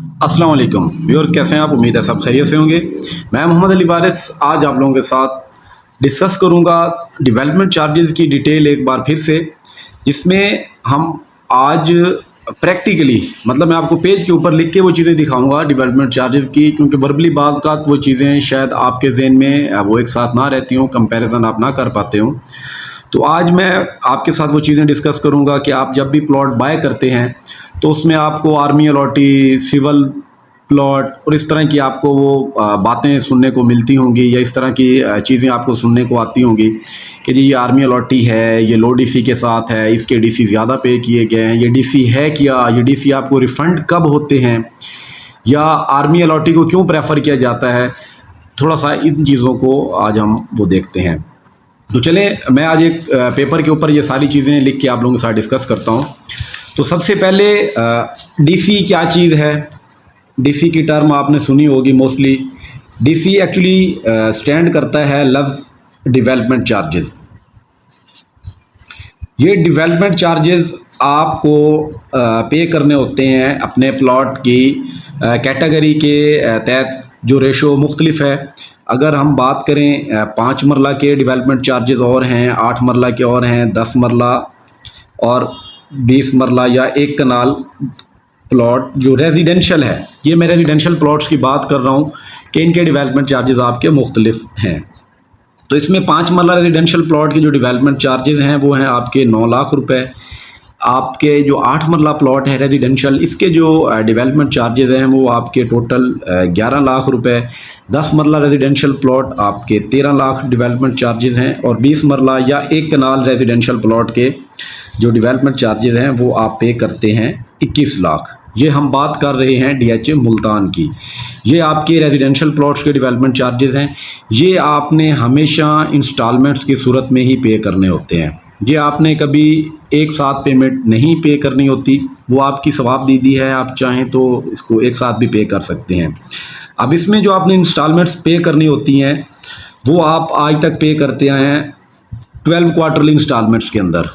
अस्सलाम वालेकुम व्यूअर्स, कैसे हैं आप? उम्मीद है सब खैरियत से होंगे। मैं मोहम्मद अली वारिस आज आप लोगों के साथ डिस्कस करूंगा डेवलपमेंट चार्जेस की डिटेल एक बार फिर से, जिसमें हम आज प्रैक्टिकली मतलब मैं आपको पेज के ऊपर लिख के वो चीज़ें दिखाऊंगा डेवलपमेंट चार्जेस की, क्योंकि वर्बली बाज़ का वो चीज़ें शायद आपके जहन में वो एक साथ ना रहती हों, कंपैरिजन आप ना कर पाते हों। तो आज मैं आपके साथ वो चीज़ें डिस्कस करूंगा कि आप जब भी प्लॉट बाय करते हैं तो उसमें आपको आर्मी अलॉटी, सिविल प्लॉट और इस तरह की आपको वो बातें सुनने को मिलती होंगी, या इस तरह की चीज़ें आपको सुनने को आती होंगी कि जी ये आर्मी अलॉटी है, ये लो डीसी के साथ है, इसके डीसी ज़्यादा पे किए गए हैं, ये डीसी है क्या, ये डीसी आपको रिफ़ंड कब होते हैं, या आर्मी अलॉटी को क्यों प्रेफर किया जाता है। थोड़ा सा इन चीज़ों को आज हम वो देखते हैं। तो चलें, मैं आज एक पेपर के ऊपर ये सारी चीज़ें लिख के आप लोगों के साथ डिस्कस करता हूँ। तो सबसे पहले डीसी क्या चीज़ है। डीसी की टर्म आपने सुनी होगी मोस्टली। डीसी एक्चुअली स्टैंड करता है लफ्ज़ डेवलपमेंट चार्जेस। ये डेवलपमेंट चार्जेस आपको पे करने होते हैं अपने प्लॉट की कैटेगरी के तहत, जो रेशो मुख्तलिफ है। अगर हम बात करें 5 मरला के डेवलपमेंट चार्जेस और हैं, 8 मरला के और हैं, 10 मरला और 20 मरला या 1 कनाल प्लॉट जो रेजिडेंशियल है। ये मैं रेजिडेंशियल प्लॉट्स की बात कर रहा हूँ कि इनके डेवलपमेंट चार्जेस आपके मुख्तलिफ हैं। तो इसमें 5 मरला रेजिडेंशियल प्लॉट के जो डेवलपमेंट चार्जेस हैं वो हैं आपके 9 लाख रुपए। आपके जो 8 मरला प्लॉट है रेजिडेंशियल, इसके जो डेवलपमेंट चार्जेस हैं वो आपके टोटल 11 लाख रुपए। 10 मरला रेजिडेंशियल प्लॉट आपके 13 लाख डेवलपमेंट चार्जेस हैं, और 20 मरला या 1 कनाल रेजिडेंशियल प्लॉट के जो डेवलपमेंट चार्जेस हैं वो आप पे करते हैं 21 लाख। ये हम बात कर रहे हैं डीएचए मुल्तान की। ये आपके रेजिडेंशियल प्लॉट्स के डेवलपमेंट चार्जेस हैं। ये आपने हमेशा इंस्टॉलमेंट्स की सूरत में ही पे करने होते हैं। ये आपने कभी एक साथ पेमेंट नहीं पे करनी होती, वो आपकी सवाबदीदी है। आप चाहें तो इसको एक साथ भी पे कर सकते हैं। अब इसमें जो आपने इंस्टॉलमेंट्स पे करनी होती हैं वो आप आज तक पे करते आए हैं 12 क्वार्टरली इंस्टॉलमेंट्स के अंदर।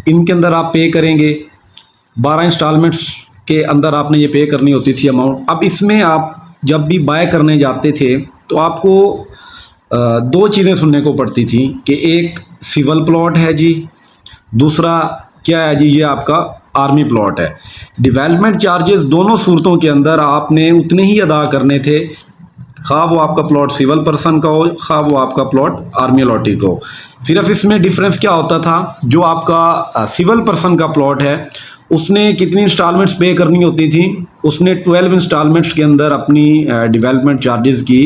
इनके अंदर आप पे करेंगे 12 इंस्टॉलमेंट्स के अंदर आपने ये पे करनी होती थी अमाउंट। अब इसमें आप जब भी बाय करने जाते थे तो आपको दो चीज़ें सुनने को पड़ती थी कि एक सिविल प्लॉट है जी, दूसरा क्या है जी, ये आपका आर्मी प्लॉट है। डेवलपमेंट चार्जेस दोनों सूरतों के अंदर आपने उतने ही अदा करने थे, खा वो आपका प्लॉट सिविल पर्सन का हो, खा वो आपका प्लॉट आर्मी अलॉटी का हो। सिर्फ इसमें डिफरेंस क्या होता था, जो आपका सिविल पर्सन का प्लॉट है उसने कितनी इंस्टॉलमेंट्स पे करनी होती थी, उसने 12 इंस्टॉलमेंट्स के अंदर अपनी डेवलपमेंट चार्जेस की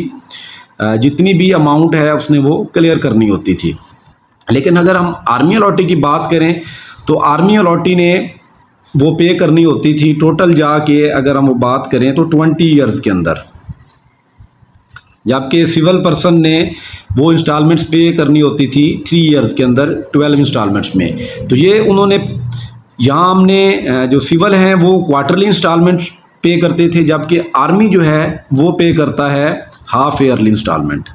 जितनी भी अमाउंट है उसने वो क्लियर करनी होती थी। लेकिन अगर हम आर्मी अलॉटी की बात करें तो आर्मी अलॉटी ने वो पे करनी होती थी टोटल जाके, अगर हम वो बात करें तो 20 ईयर्स के अंदर, जबकि सिविल पर्सन ने वो इंस्टॉलमेंट्स पे करनी होती थी 3 ईयर्स के अंदर 12 इंस्टॉलमेंट्स में। तो ये उन्होंने यहाँ हमने जो सिविल हैं वो क्वार्टरली इंस्टॉलमेंट्स पे करते थे, जबकि आर्मी जो है वो पे करता है हाफ ईयरली इंस्टॉलमेंट।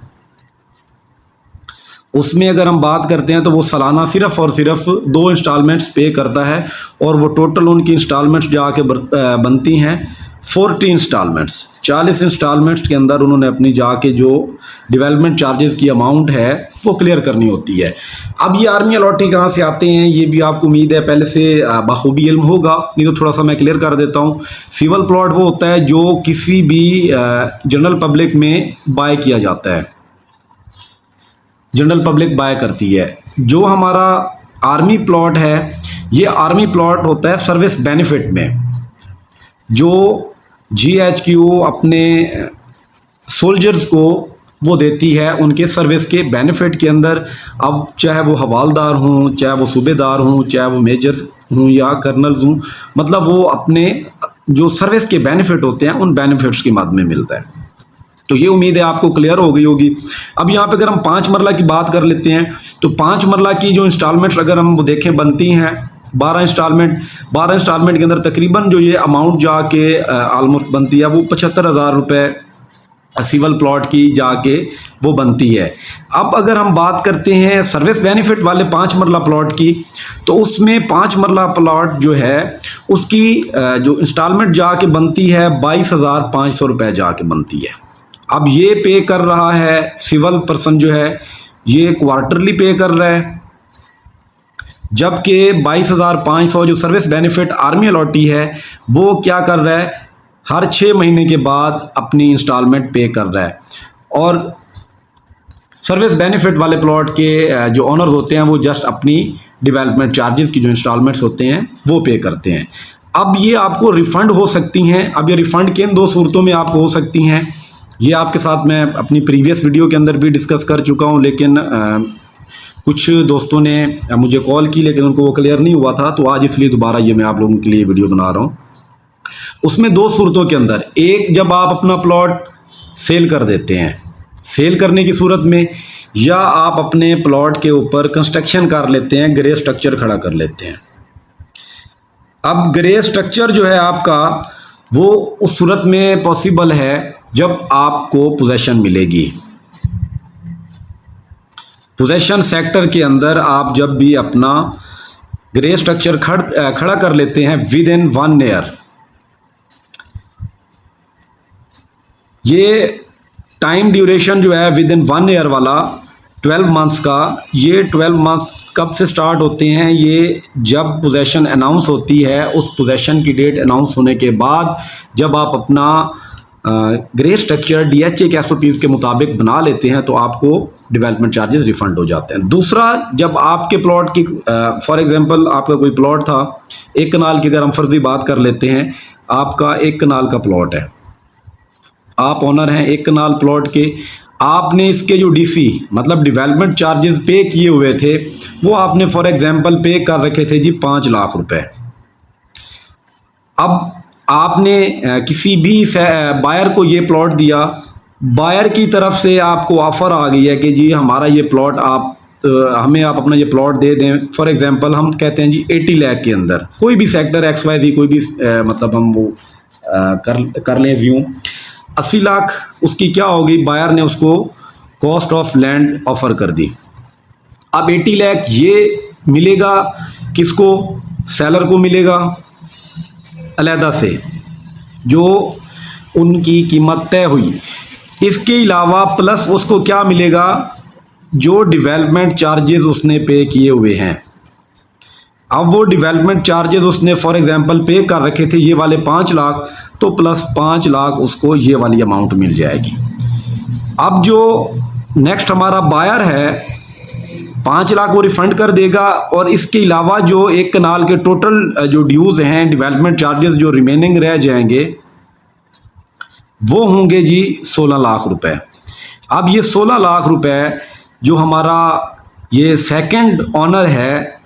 उसमें अगर हम बात करते हैं तो वो सालाना सिर्फ और सिर्फ 2 इंस्टॉलमेंट्स पे करता है, और वो टोटल उनकी इंस्टॉलमेंट्स जाके बनती हैं 40 इंस्टॉलमेंट्स। 40 इंस्टॉलमेंट्स के अंदर उन्होंने अपनी जाके जो डेवलपमेंट चार्जेस की अमाउंट है वो क्लियर करनी होती है। अब ये आर्मी अलॉटी कहाँ से आते हैं ये भी आपको उम्मीद है पहले से बखूबी इल्म होगा, नहीं तो थोड़ा सा मैं क्लियर कर देता हूँ। सिविल प्लॉट वो होता है जो किसी भी जनरल पब्लिक में बाय किया जाता है, जनरल पब्लिक बाय करती है। जो हमारा आर्मी प्लॉट है ये आर्मी प्लॉट होता है सर्विस बेनिफिट में, जो जीएचक्यू अपने सोल्जर्स को वो देती है उनके सर्विस के बेनिफिट के अंदर। अब चाहे वो हवालदार हों, चाहे वो सूबेदार हों, चाहे वो मेजर्स हों या कर्नल्स हों, मतलब वो अपने जो सर्विस के बेनिफिट होते हैं उन बेनिफिट्स की मद में मिलता है। तो ये उम्मीद है आपको क्लियर हो गई होगी। अब यहाँ पे अगर हम 5 मरला की बात कर लेते हैं तो 5 मरला की जो इंस्टॉलमेंट्स अगर हम वो देखें बनती हैं 12 इंस्टॉलमेंट के अंदर तकरीबन जो ये अमाउंट जाके ऑलमोस्ट बनती है वो 75,000 रुपये सिविल प्लॉट की जाके वो बनती है। अब अगर हम बात करते हैं सर्विस बेनिफिट वाले 5 मरला प्लॉट की, तो उसमें 5 मरला प्लॉट जो है उसकी जो इंस्टॉलमेंट जाके बनती है 22,500 रुपये जाके बनती है। अब ये पे कर रहा है सिविल पर्सन जो है, ये क्वार्टरली पे कर रहा है, जबकि 22,500 जो सर्विस बेनिफिट आर्मी अलॉटी है वो क्या कर रहा है, हर 6 महीने के बाद अपनी इंस्टॉलमेंट पे कर रहा है। और सर्विस बेनिफिट वाले प्लॉट के जो ओनर्स होते हैं वो जस्ट अपनी डेवलपमेंट चार्जेस की जो इंस्टॉलमेंट्स होते हैं वो पे करते हैं। अब ये आपको रिफ़ंड हो सकती हैं। अब ये रिफ़ंड किन 2 सूरतों में आपको हो सकती हैं, ये आपके साथ मैं अपनी प्रीवियस वीडियो के अंदर भी डिस्कस कर चुका हूँ, लेकिन कुछ दोस्तों ने मुझे कॉल की लेकिन उनको वो क्लियर नहीं हुआ था, तो आज इसलिए दोबारा ये मैं आप लोगों के लिए वीडियो बना रहा हूँ। उसमें 2 सूरतों के अंदर, एक जब आप अपना प्लॉट सेल कर देते हैं, सेल करने की सूरत में, या आप अपने प्लॉट के ऊपर कंस्ट्रक्शन कर लेते हैं, ग्रे स्ट्रक्चर खड़ा कर लेते हैं। अब ग्रे स्ट्रक्चर जो है आपका वो उस सूरत में पॉसिबल है जब आपको पोजेशन मिलेगी। पोजेशन सेक्टर के अंदर आप जब भी अपना ग्रे स्ट्रक्चर खड़ा कर लेते हैं विद इन 1 ईयर, ये टाइम ड्यूरेशन जो है विद इन 1 ईयर वाला 12 मंथ्स का, ये 12 मंथ्स कब से स्टार्ट होते हैं, ये जब पोजेशन अनाउंस होती है, उस पोजेशन की डेट अनाउंस होने के बाद जब आप अपना ग्रे स्ट्रक्चर DHA के SOPs के मुताबिक बना लेते हैं तो आपको डेवलपमेंट चार्जेस रिफंड हो जाते हैं। दूसरा, जब आपके प्लॉट की फॉर एग्जांपल आपका कोई प्लॉट था 1 कनाल की, अगर हम फर्जी बात कर लेते हैं, आपका 1 कनाल का प्लॉट है, आप ओनर हैं 1 कनाल प्लॉट के, आपने इसके जो DC मतलब डेवलपमेंट चार्जेस पे किए हुए थे वो आपने फॉर एग्जांपल पे कर रखे थे जी 5 लाख रुपए। अब आपने किसी भी बायर को ये प्लॉट दिया, बायर की तरफ से आपको ऑफर आ गई है कि जी हमारा ये प्लॉट आप हमें आप अपना ये प्लॉट दे दें। फॉर एग्जांपल हम कहते हैं जी 80 लाख के अंदर, कोई भी सेक्टर XYZ कोई भी मतलब हम वो कर लें व्यू, 80 लाख उसकी क्या होगी, बायर ने उसको कॉस्ट ऑफ लैंड ऑफर कर दी। अब 80 लाख ये मिलेगा किसको, सेलर को मिलेगा अलहदा से, जो उनकी कीमत तय हुई। इसके अलावा प्लस उसको क्या मिलेगा, जो डेवलपमेंट चार्जेस उसने पे किए हुए हैं। अब वो डेवलपमेंट चार्जेस उसने फॉर एग्जांपल पे कर रखे थे ये वाले 5 लाख, तो प्लस 5 लाख उसको ये वाली अमाउंट मिल जाएगी। अब जो नेक्स्ट हमारा बायर है 5 लाख वो रिफंड कर देगा, और इसके अलावा जो 1 कनाल के टोटल जो ड्यूज़ हैं, डेवलपमेंट चार्जेस जो रिमेनिंग रह जाएंगे वो होंगे जी 16 लाख रुपए। अब ये 16 लाख रुपए जो हमारा ये सेकंड ओनर है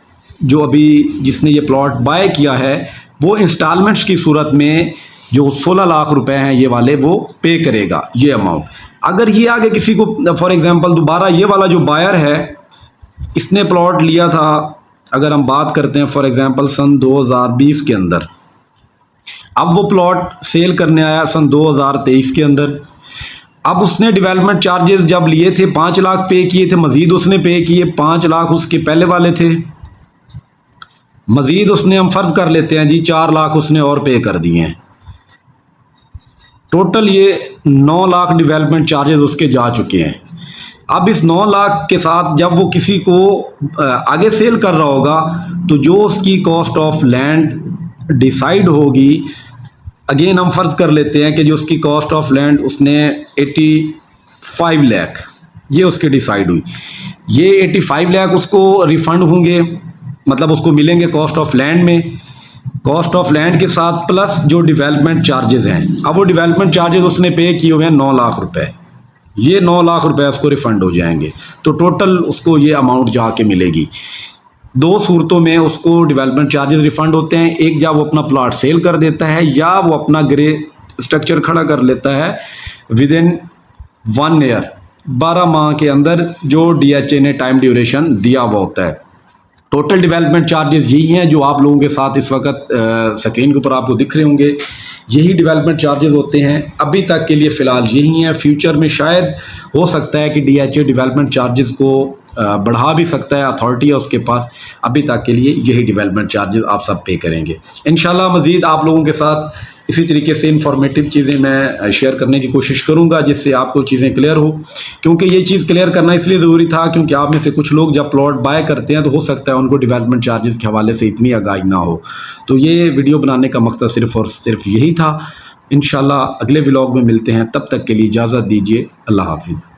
जो अभी जिसने ये प्लॉट बाय किया है, वो इंस्टॉलमेंट्स की सूरत में जो 16 लाख रुपए हैं ये वाले वो पे करेगा ये अमाउंट। अगर ये आगे किसी को फॉर एग्जांपल दोबारा ये वाला जो बायर है इसने प्लॉट लिया था, अगर हम बात करते हैं फॉर एग्जांपल सन 2020 के अंदर, अब वो प्लॉट सेल करने आया सन 2023 के अंदर, अब उसने डेवलपमेंट चार्जेस जब लिए थे 5 लाख पे किए थे, मज़ीद उसने पे किए 5 लाख उसके पहले वाले थे, मज़ीद उसने हम फ़र्ज़ कर लेते हैं जी 4 लाख उसने और पे कर दिए हैं। टोटल ये 9 लाख डेवलपमेंट चार्जेस उसके जा चुके हैं। अब इस 9 लाख के साथ जब वो किसी को आगे सेल कर रहा होगा तो जो उसकी कॉस्ट ऑफ लैंड डिसाइड होगी, अगेन हम फ़र्ज़ कर लेते हैं कि जो उसकी कॉस्ट ऑफ लैंड उसने 85 लाख ये उसके डिसाइड हुई, ये 85 लाख उसको रिफ़ंड होंगे, मतलब उसको मिलेंगे कॉस्ट ऑफ लैंड में, कॉस्ट ऑफ लैंड के साथ प्लस जो डेवलपमेंट चार्जेस हैं। अब वो डेवलपमेंट चार्जेस उसने पे किए हुए हैं 9 लाख रुपए, ये 9 लाख रुपए उसको रिफ़ंड हो जाएंगे, तो टोटल उसको ये अमाउंट जाके मिलेगी। 2 सूरतों में उसको डेवलपमेंट चार्जेस रिफ़ंड होते हैं, एक जब वो अपना प्लॉट सेल कर देता है या वो अपना ग्रे स्ट्रक्चर खड़ा कर लेता है विद इन 1 ईयर 12 माह के अंदर जो DHA ने टाइम ड्यूरेशन दिया हुआ होता है। टोटल डेवलपमेंट चार्जेस यही हैं जो आप लोगों के साथ इस वक्त स्क्रीन के ऊपर आपको दिख रहे होंगे। यही डेवलपमेंट चार्जेस होते हैं अभी तक के लिए, फ़िलहाल यही हैं। फ्यूचर में शायद हो सकता है कि DHA डेवलपमेंट चार्जेस को बढ़ा भी सकता है, अथॉरिटी है उसके पास। अभी तक के लिए यही डेवलपमेंट चार्जेस आप सब पे करेंगे। इंशाल्लाह मज़ीद आप लोगों के साथ इसी तरीके से इंफॉर्मेटिव चीज़ें मैं शेयर करने की कोशिश करूंगा जिससे आपको चीज़ें क्लियर हो, क्योंकि ये चीज़ क्लियर करना इसलिए ज़रूरी था क्योंकि आप में से कुछ लोग जब प्लॉट बाय करते हैं तो हो सकता है उनको डेवलपमेंट चार्जेस के हवाले से इतनी आगाही ना हो। तो ये वीडियो बनाने का मकसद सिर्फ़ और सिर्फ यही था। इंशाल्लाह अगले व्लॉग में मिलते हैं, तब तक के लिए इजाज़त दीजिए। अल्लाह हाफिज़।